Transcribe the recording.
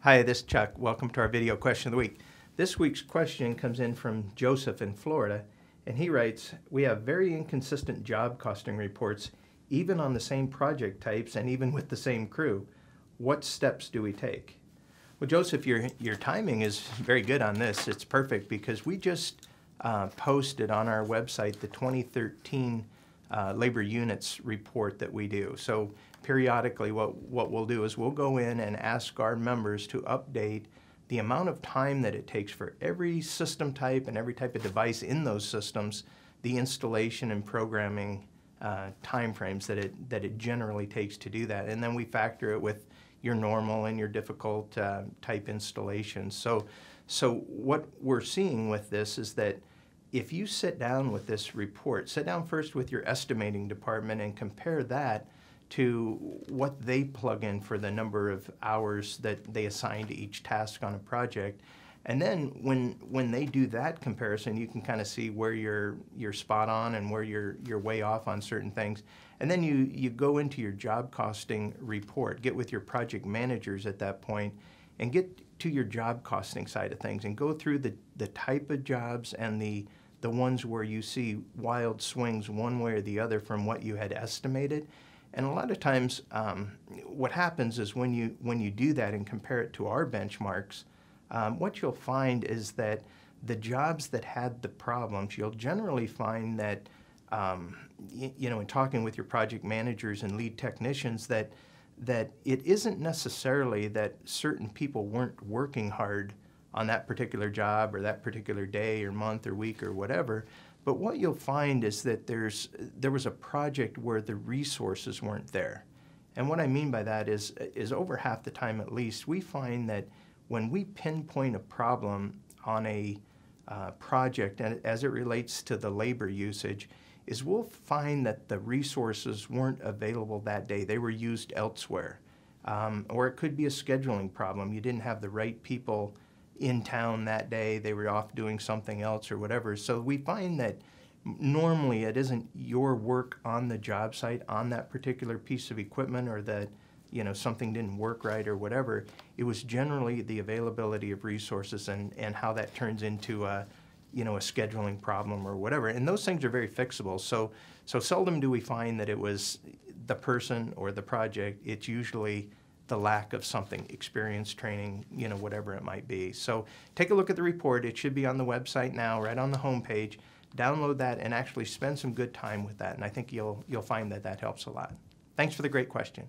Hi, this is Chuck. Welcome to our video question of the week. This week's question comes in from Joseph in Florida, and he writes, "We have very inconsistent job costing reports, even on the same project types and even with the same crew. What steps do we take?" Well, Joseph, your timing is very good on this. It's perfect because we just posted on our website the 2013 labor units report that we do. So periodically what we'll do is we'll go in and ask our members to update the amount of time that it takes for every system type and every type of device in those systems, the installation and programming timeframes that it generally takes to do that. And then we factor it with your normal and your difficult type installations. So what we're seeing with this is that if you sit down with this report, sit down first with your estimating department and compare that to what they plug in for the number of hours that they assign to each task on a project. And then when they do that comparison, you can kind of see where you're spot on and where you're way off on certain things. And then you go into your job costing report, get with your project managers at that point, and get to your job costing side of things and go through the type of jobs and the ones where you see wild swings one way or the other from what you had estimated. And a lot of times what happens is when you do that and compare it to our benchmarks, what you'll find is that the jobs that had the problems, you'll generally find that, in talking with your project managers and lead technicians, that it isn't necessarily that certain people weren't working hard on that particular job or that particular day or month or week or whatever, but what you'll find is that there was a project where the resources weren't there. And what I mean by that is over half the time at least, we find that when we pinpoint a problem on a project and as it relates to the labor usage, is we'll find that the resources weren't available that day. They were used elsewhere. Or it could be a scheduling problem. You didn't have the right people in town that day. They were off doing something else or whatever. So we find that normally it isn't your work on the job site on that particular piece of equipment or that something didn't work right or whatever. It was generally the availability of resources and how that turns into a scheduling problem or whatever. And those things are very fixable. So seldom do we find that it was the person or the project. It's usually the lack of something, experience, training, whatever it might be. So take a look at the report. It should be on the website now, right on the home page. Download that and actually spend some good time with that. And I think you'll find that helps a lot. Thanks for the great question.